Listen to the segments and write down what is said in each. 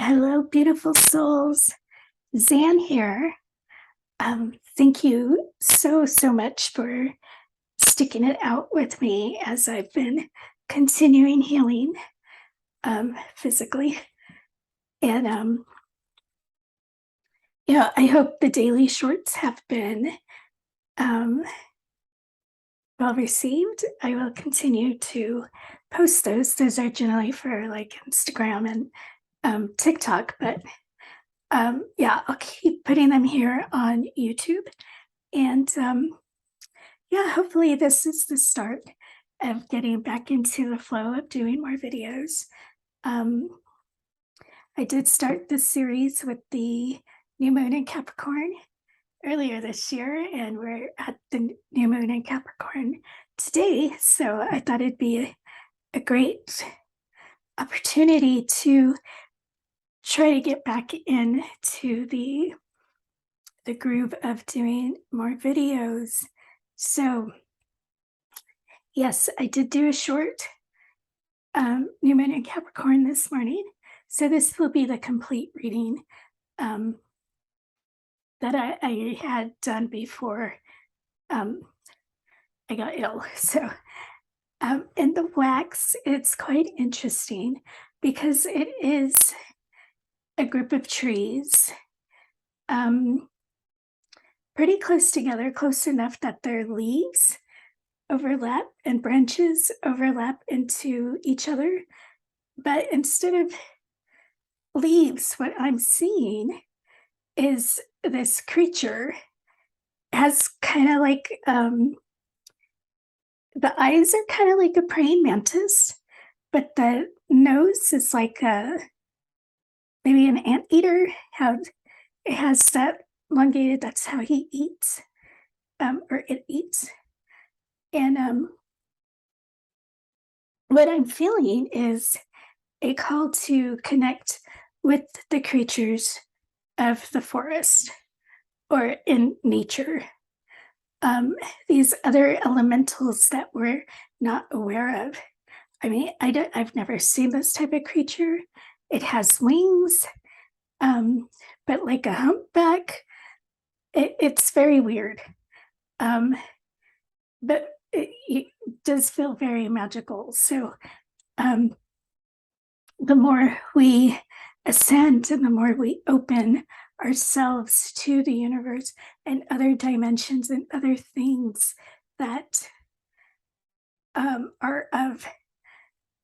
Hello, beautiful souls. Zan here. Thank you so much for sticking it out with me as I've been continuing healing physically. And, I hope the daily shorts have been um, well received. I will continue to post those. Those are generally for like Instagram and TikTok, but yeah, I'll keep putting them here on YouTube. And yeah, hopefully, this is the start of getting back into the flow of doing more videos. Um, I did start this series with the new moon in Capricorn earlier this year, and we're at the new moon in Capricorn today. So I thought it'd be a great opportunity to try to get back into the groove of doing more videos. So yes, I did do a short new moon in Capricorn this morning. So this will be the complete reading that I had done before I got ill. So in the wax, it's quite interesting because it is a group of trees pretty close together, close enough that their leaves overlap and branches overlap into each other. But instead of leaves, what I'm seeing is this creature has kind of like the eyes are kind of like a praying mantis, but the nose is like a maybe an anteater. How it has that elongated. That's how he eats, or it eats. And what I'm feeling is a call to connect with the creatures of the forest or in nature. These other elementals that we're not aware of. I mean, I've never seen this type of creature. It has wings, but like a humpback. It's very weird, but it does feel very magical. So the more we ascend and the more we open ourselves to the universe and other dimensions and other things that are of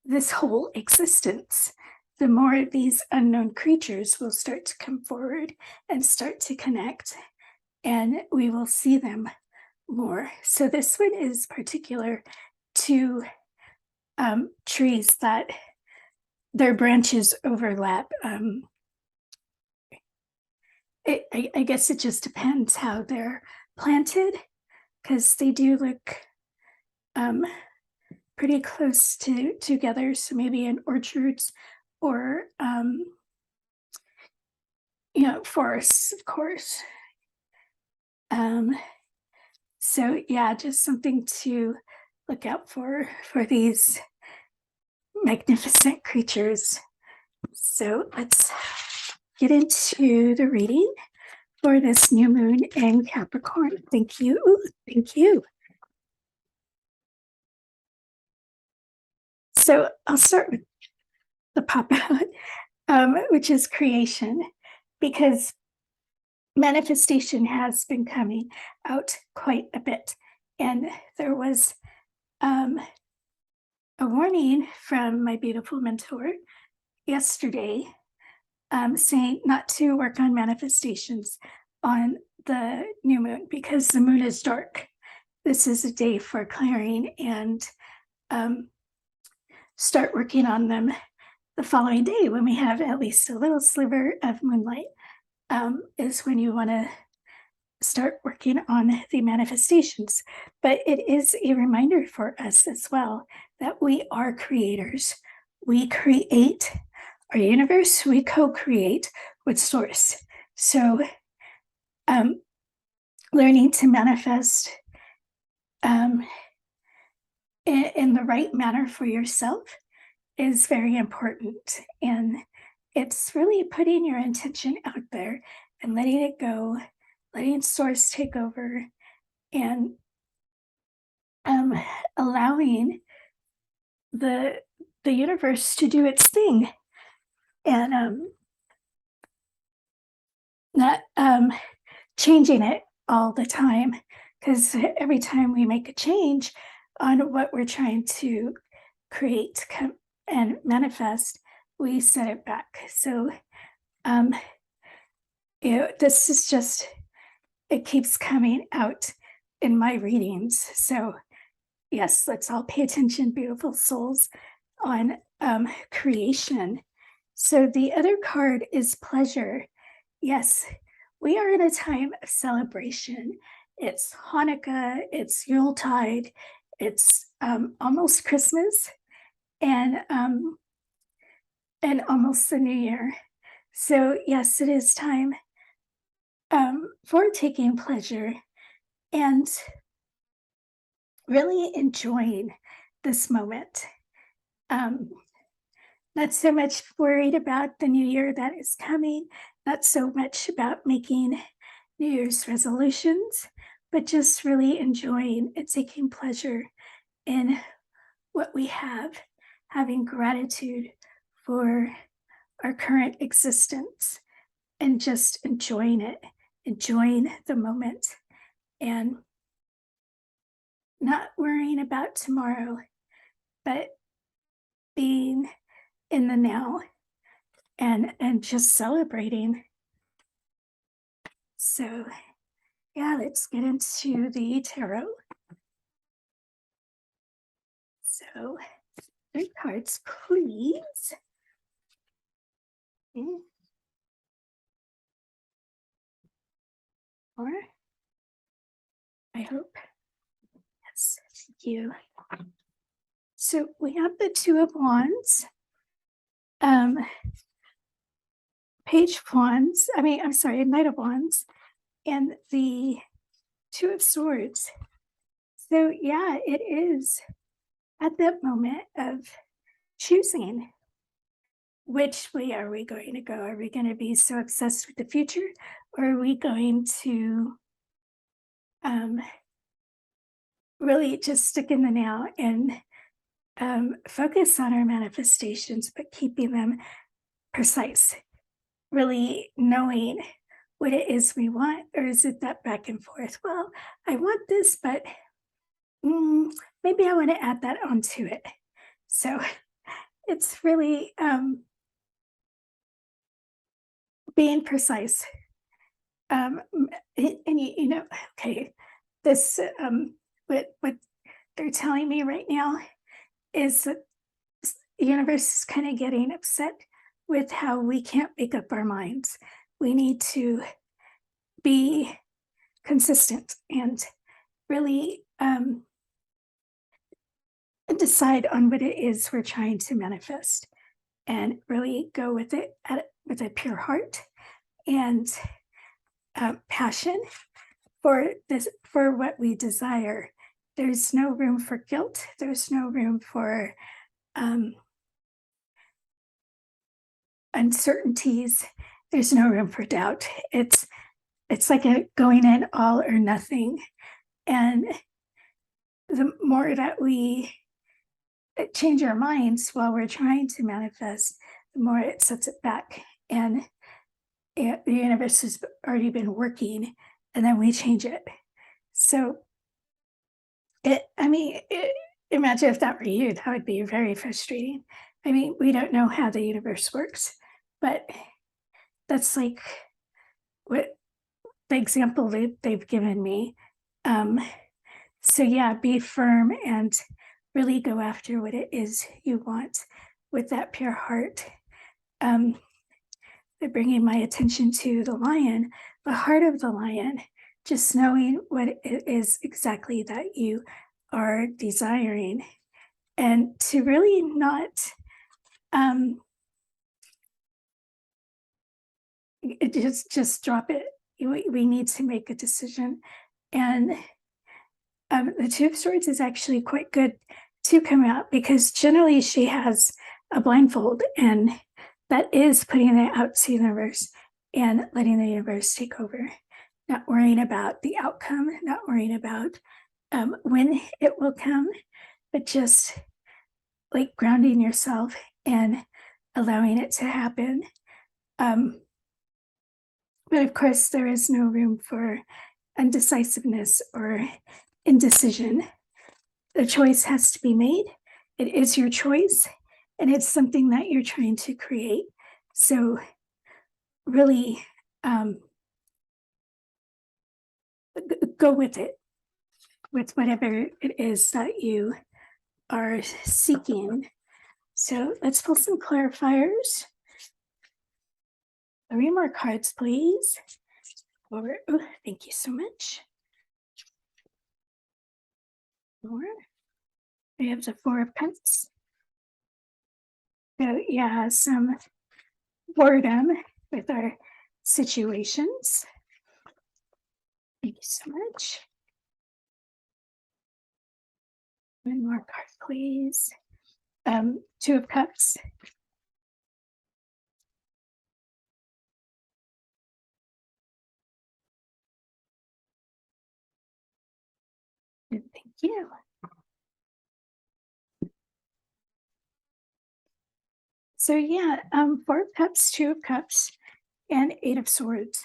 this whole existence, the more these unknown creatures will start to come forward and start to connect, and we will see them more. So this one is particular to trees that their branches overlap. I guess it just depends how they're planted, because they do look pretty close together. So maybe in orchards or forests, of course. So yeah, just something to look out for these magnificent creatures. So let's get into the reading for this new moon in Capricorn. Thank you. Thank you. So I'll start with the pop out, which is creation, because manifestation has been coming out quite a bit. And there was a warning from my beautiful mentor yesterday saying not to work on manifestations on the new moon because the moon is dark. This is a day for clearing and start working on them the following day when we have at least a little sliver of moonlight, is when you want to start working on the manifestations. But it is a reminder for us as well that we are creators. We create our universe, we co-create with source. So learning to manifest in the right manner for yourself is very important. And it's really putting your intention out there and letting it go, letting source take over, and um, allowing the the universe to do its thing, and not changing it all the time, because every time we make a change on what we're trying to create and manifest, we set it back. So um, this is just, it keeps coming out in my readings. So yes, let's all pay attention, beautiful souls, on creation. So the other card is pleasure. Yes, we are in a time of celebration. It's Hanukkah, it's Yuletide, it's almost Christmas, and almost the New Year. So yes, it is time for taking pleasure and really enjoying this moment. Um, Not so much worried about the new year that is coming, not so much about making New Year's resolutions, but just really enjoying and taking pleasure in what we have, having gratitude for our current existence, and just enjoying it, enjoying the moment, and not worrying about tomorrow, but being in the now, and just celebrating. So yeah, let's get into the tarot. So 3 cards, please. Mm, Or I hope. Yes, thank you. So we have the Two of Wands, um, Page of Wands. I'm sorry, Knight of Wands, and the Two of Swords. So yeah, it is at that moment of choosing, which way are we going to go? Are we going to be so obsessed with the future, or are we going to um, really just stick in the now and focus on our manifestations, but keeping them precise, really knowing what it is we want? Or is it that back and forth? Well, I want this, but mm, maybe I want to add that onto it. So it's really being precise. And you know, okay, this what they're telling me right now is that the universe is kind of getting upset with how we can't make up our minds. We need to be consistent and really decide on what it is we're trying to manifest, and really go with it with a pure heart and passion for this, for what we desire. There's no room for guilt. There's no room for uncertainties. There's no room for doubt. It's like a going in all or nothing. And the more that we change our minds while we're trying to manifest, the more it sets it back. And the universe has already been working, and then we change it. So imagine if that were you, that would be very frustrating. We don't know how the universe works, but that's like what the example they've given me. So yeah, be firm and really go after what it is you want with that pure heart. They're bringing my attention to the lion, the heart of the lion, just knowing what it is exactly that you are desiring, and to really not just drop it. We need to make a decision. And the Two of Swords is actually quite good to come out, because generally she has a blindfold, and that is putting it out to the universe and letting the universe take over, not worrying about the outcome, not worrying about when it will come, but just like grounding yourself and allowing it to happen. Um, but of course, there is no room for undecisiveness or indecision. The choice has to be made. It is your choice, and it's something that you're trying to create. So, really, um, go with it, with whatever it is that you are seeking. So, let's pull some clarifiers. 3 more cards, please. Or, oh, thank you so much. More. We have the 4 of Cups. So, yeah, some boredom with our situations. Thank you so much. 1 more card, please. 2 of Cups. And thank you. So yeah, 4 of Cups, 2 of Cups, and 8 of Swords.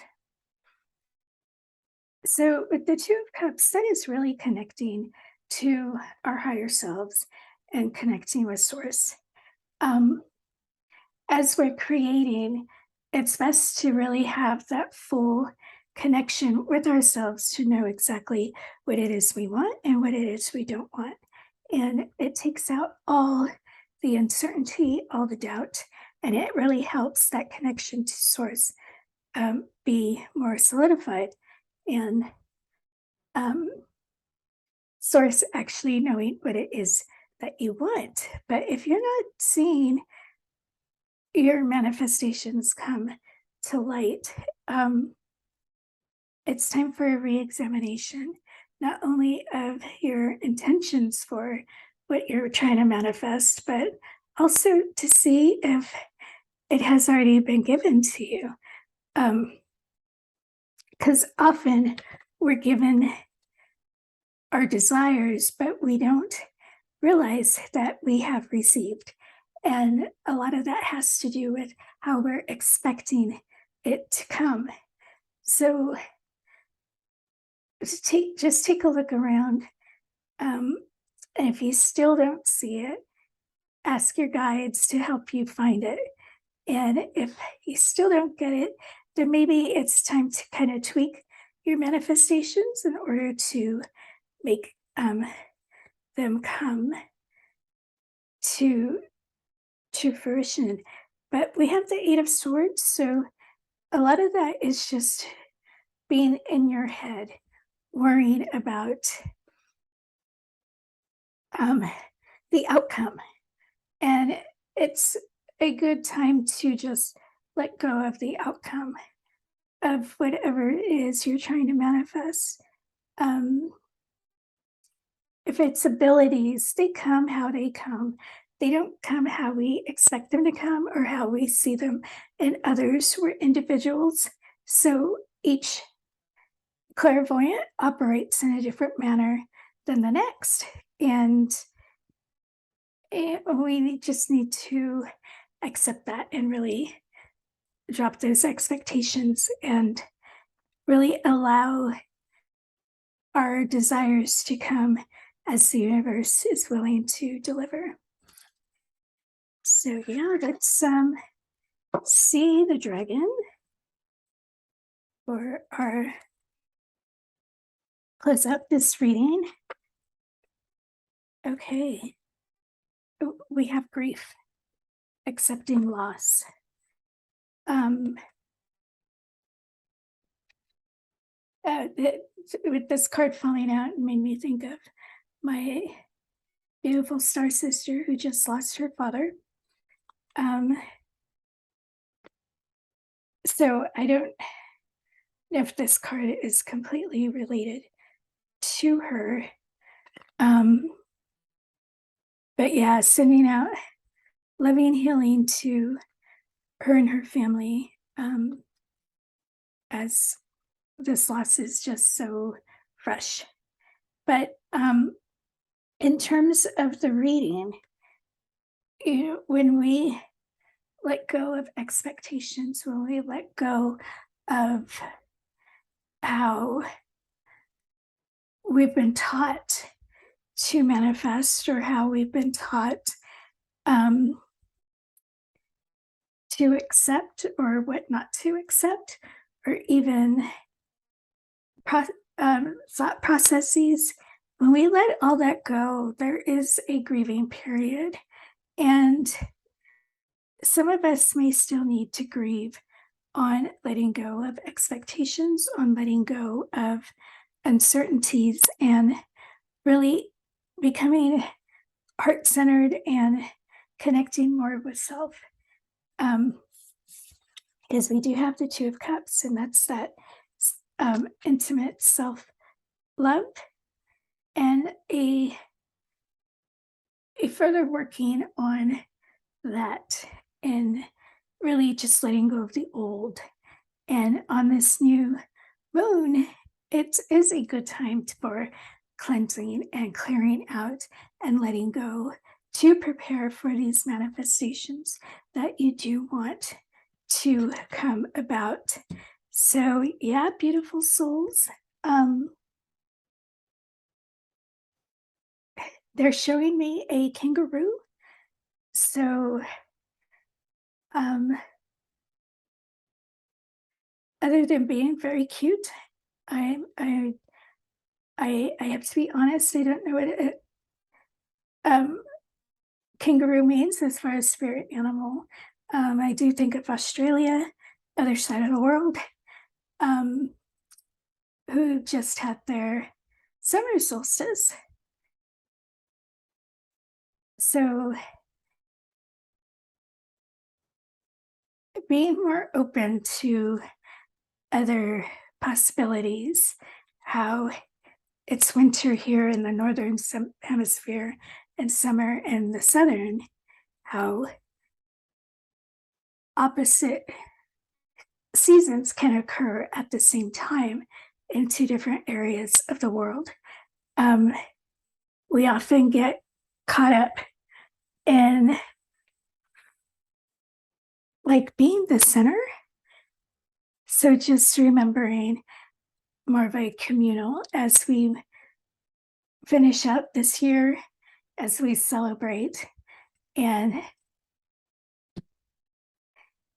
So with the 2 of Cups, that is really connecting to our higher selves and connecting with Source. Um, as we're creating, it's best to really have that full connection with ourselves to know exactly what it is we want and what it is we don't want. And it takes out all the uncertainty, all the doubt, and it really helps that connection to Source be more solidified. And um, Source actually knowing what it is that you want. But if you're not seeing your manifestations come to light, it's time for a re-examination, not only of your intentions for what you're trying to manifest, but also to see if it has already been given to you. Because often we're given our desires, but we don't realize that we have received. And a lot of that has to do with how we're expecting it to come. So just take a look around. And if you still don't see it, ask your guides to help you find it. And if you still don't get it, then maybe it's time to kind of tweak your manifestations in order to make them come to fruition. But we have the 8 of Swords, so a lot of that is just being in your head, worrying about the outcome. And it's a good time to just let go of the outcome of whatever it is you're trying to manifest. Um, if it's abilities, they come how they come. They don't come how we expect them to come or how we see them in others. We're individuals. So each clairvoyant operates in a different manner than the next. And we just need to accept that and really drop those expectations and really allow our desires to come as the universe is willing to deliver. So yeah, let's see the dragon for our close up this reading. Okay. We have grief, accepting loss. Um, with this card falling out, it made me think of my beautiful star sister who just lost her father. So I don't know if this card is completely related to her. But yeah, sending out loving healing to her and her family, as this loss is just so fresh. But in terms of the reading, when we let go of expectations, when we let go of how we've been taught to manifest or how we've been taught um, to accept or what not to accept, or even pro- thought processes, when we let all that go, there is a grieving period. And some of us may still need to grieve on letting go of expectations, on letting go of uncertainties, and really becoming heart centered and connecting more with self. Um, because we do have the Two of Cups, and that's that intimate self love, and a further working on that, and really just letting go of the old. And on this new moon, it is a good time for cleansing and clearing out and letting go, to prepare for these manifestations that you do want to come about. So, yeah, beautiful souls. Um, they're showing me a kangaroo. So, um, other than being very cute, I I I have to be honest. I don't know what um, kangaroo means as far as spirit animal. I do think of Australia, other side of the world, um, who just had their summer solstice. So being more open to other possibilities, how it's winter here in the northern hemisphere and summer in the southern, how opposite seasons can occur at the same time in two different areas of the world. Um, we often get caught up in like being the center. So just remembering more of a communal as we finish up this year, as we celebrate, and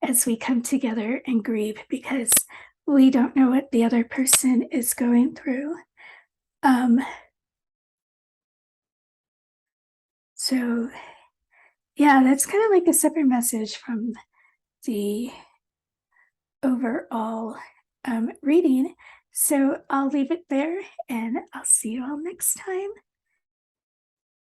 as we come together and grieve, because we don't know what the other person is going through. Um, so, yeah, that's kind of like a separate message from the overall reading. So I'll leave it there, and I'll see you all next time.